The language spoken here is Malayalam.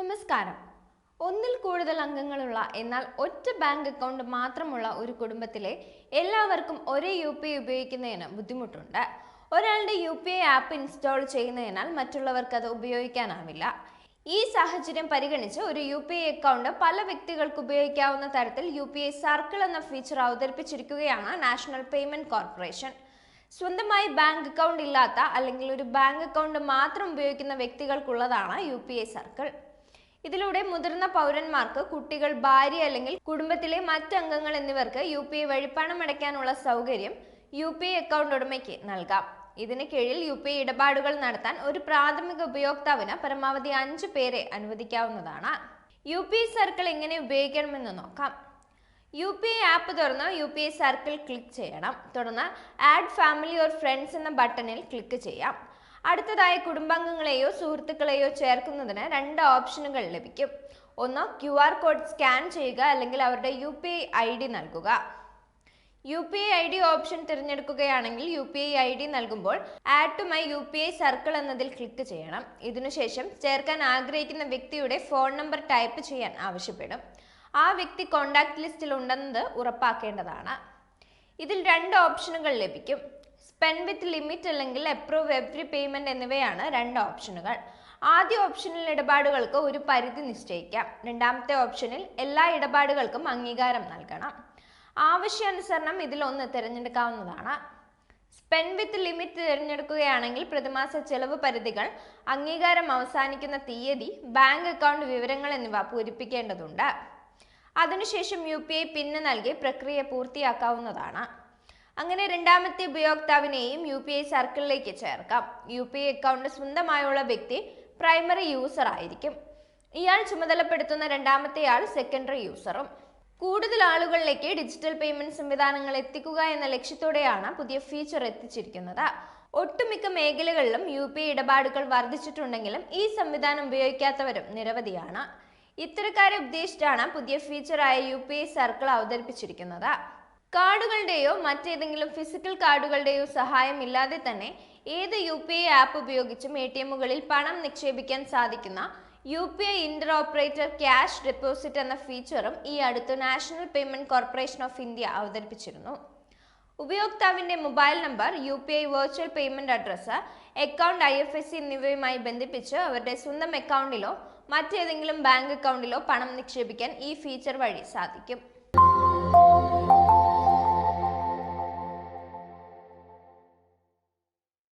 നമസ്കാരം. ഒന്നിൽ കൂടുതൽ അംഗങ്ങളുള്ള എന്നാൽ ഒറ്റ ബാങ്ക് അക്കൗണ്ട് മാത്രമുള്ള ഒരു കുടുംബത്തിലെ എല്ലാവർക്കും ഒരേ UPI ഉപയോഗിക്കുന്നതിന് ബുദ്ധിമുട്ടുണ്ട്. ഒരാളുടെ UPI ആപ്പ് ഇൻസ്റ്റാൾ ചെയ്യുന്നതിനാൽ മറ്റുള്ളവർക്ക് അത് ഉപയോഗിക്കാനാവില്ല. ഈ സാഹചര്യം പരിഗണിച്ച് ഒരു UPI അക്കൗണ്ട് പല വ്യക്തികൾക്ക് ഉപയോഗിക്കാവുന്ന തരത്തിൽ UPI സർക്കിൾ എന്ന ഫീച്ചർ അവതരിപ്പിച്ചിരിക്കുകയാണ് നാഷണൽ പേയ്മെന്റ് കോർപ്പറേഷൻ. സ്വന്തമായി ബാങ്ക് അക്കൗണ്ട് ഇല്ലാത്ത അല്ലെങ്കിൽ ഒരു ബാങ്ക് അക്കൗണ്ട് മാത്രം ഉപയോഗിക്കുന്ന വ്യക്തികൾക്കുള്ളതാണ് UPI സർക്കിൾ. ഇതിലൂടെ മുതിർന്ന പൗരന്മാർക്ക്, കുട്ടികൾ, ഭാര്യ അല്ലെങ്കിൽ കുടുംബത്തിലെ മറ്റ് അംഗങ്ങൾ എന്നിവർക്ക് UPI വഴി പണമടയ്ക്കാനുള്ള സൗകര്യം UPI അക്കൗണ്ട് ഉടമയ്ക്ക് നൽകാം. ഇതിന് കീഴിൽ UPI ഇടപാടുകൾ നടത്താൻ ഒരു പ്രാഥമിക ഉപയോക്താവിന് പരമാവധി 5 പേരെ അനുവദിക്കാവുന്നതാണ്. UPI സർക്കിൾ എങ്ങനെ ഉപയോഗിക്കണമെന്ന് നോക്കാം. UPI ആപ്പ് തുറന്ന് UPI സർക്കിൾ ക്ലിക്ക് ചെയ്യണം. തുടർന്ന് ആഡ് ഫാമിലി ഓർ ഫ്രണ്ട്സ് എന്ന ബട്ടണിൽ ക്ലിക്ക് ചെയ്യാം. അടുത്തതായി കുടുംബാംഗങ്ങളെയോ സുഹൃത്തുക്കളെയോ ചേർക്കുന്നതിന് 2 ഓപ്ഷനുകൾ ലഭിക്കും. ഒന്ന്, QR കോഡ് സ്കാൻ ചെയ്യുക അല്ലെങ്കിൽ അവരുടെ UPI ID നൽകുക. UPI ID ഓപ്ഷൻ തിരഞ്ഞെടുക്കുകയാണെങ്കിൽ UPI ID നൽകുമ്പോൾ add to my UPI circle എന്നതിൽ ക്ലിക്ക് ചെയ്യണം. ഇതിനുശേഷം ചേർക്കാൻ ആഗ്രഹിക്കുന്ന വ്യക്തിയുടെ ഫോൺ നമ്പർ ടൈപ്പ് ചെയ്യാൻ ആവശ്യപ്പെടും. ആ വ്യക്തി കോണ്ടാക്ട് ലിസ്റ്റിൽ ഉണ്ടെന്നത് ഉറപ്പാക്കേണ്ടതാണ്. ഇതിൽ 2 ഓപ്ഷനുകൾ ലഭിക്കും. സ്പെൻഡ് വിത്ത് ലിമിറ്റ് അല്ലെങ്കിൽ അപ്രൂവ് എവ്രി പേയ്മെന്റ് എന്നിവയാണ് 2 ഓപ്ഷനുകൾ. ആദ്യ ഓപ്ഷനിൽ ഇടപാടുകൾക്ക് ഒരു പരിധി നിശ്ചയിക്കാം. രണ്ടാമത്തെ ഓപ്ഷനിൽ എല്ലാ ഇടപാടുകൾക്കും അംഗീകാരം നൽകണം. ആവശ്യാനുസരണം ഇതിൽ ഒന്ന് തിരഞ്ഞെടുക്കാവുന്നതാണ്. സ്പെൻഡ് വിത്ത് ലിമിറ്റ് തിരഞ്ഞെടുക്കുകയാണെങ്കിൽ പ്രതിമാസ ചെലവ് പരിധികൾ, അംഗീകാരം അവസാനിക്കുന്ന തീയതി, ബാങ്ക് അക്കൗണ്ട് വിവരങ്ങൾ എന്നിവ പൂരിപ്പിക്കേണ്ടതുണ്ട്. അതിനുശേഷം UPI പിൻ നൽകി പ്രക്രിയ പൂർത്തിയാക്കാവുന്നതാണ്. അങ്ങനെ രണ്ടാമത്തെ ഉപയോക്താവിനെയും UPI സർക്കിളിലേക്ക് ചേർക്കാം. UPI അക്കൗണ്ട് സ്വന്തമായുള്ള വ്യക്തി പ്രൈമറി യൂസർ ആയിരിക്കും. ഇയാൾ ചുമതലപ്പെടുത്തുന്ന രണ്ടാമത്തെയാൾ സെക്കൻഡറി യൂസറും. കൂടുതൽ ആളുകളിലേക്ക് ഡിജിറ്റൽ പേയ്മെന്റ് സംവിധാനങ്ങൾ എത്തിക്കുക എന്ന ലക്ഷ്യത്തോടെയാണ് പുതിയ ഫീച്ചർ എത്തിച്ചിരിക്കുന്നത്. ഒട്ടുമിക്ക മേഖലകളിലും UPI ഇടപാടുകൾ വർദ്ധിച്ചിട്ടുണ്ടെങ്കിലും ഈ സംവിധാനം ഉപയോഗിക്കാത്തവരും നിരവധിയാണ്. ഇത്തരക്കാരെ ഉദ്ദേശിച്ചാണ് പുതിയ ഫീച്ചറായ UPI സർക്കിൾ അവതരിപ്പിച്ചിരിക്കുന്നത്. കാർഡുകളുടെയോ മറ്റേതെങ്കിലും ഫിസിക്കൽ കാർഡുകളുടെയോ സഹായം ഇല്ലാതെ തന്നെ ഏത് UPI ആപ്പ് ഉപയോഗിച്ചും ATMകളിൽ പണം നിക്ഷേപിക്കാൻ സാധിക്കുന്ന UPI inter operator cash deposit എന്ന ഫീച്ചറും ഈ അടുത്ത് national payment corporation of India അവതരിപ്പിച്ചിരുന്നു. ഉപയോക്താവിന്റെ mobile number, UPI virtual payment address, account IFSC എന്നിവയുമായി ബന്ധിപ്പിച്ച് അവരുടെ സ്വന്തം അക്കൗണ്ടിലോ മറ്റേതെങ്കിലും ബാങ്ക് അക്കൗണ്ടിലോ പണം നിക്ഷേപിക്കാൻ ഈ ഫീച്ചർ വഴി സാധിക്കും.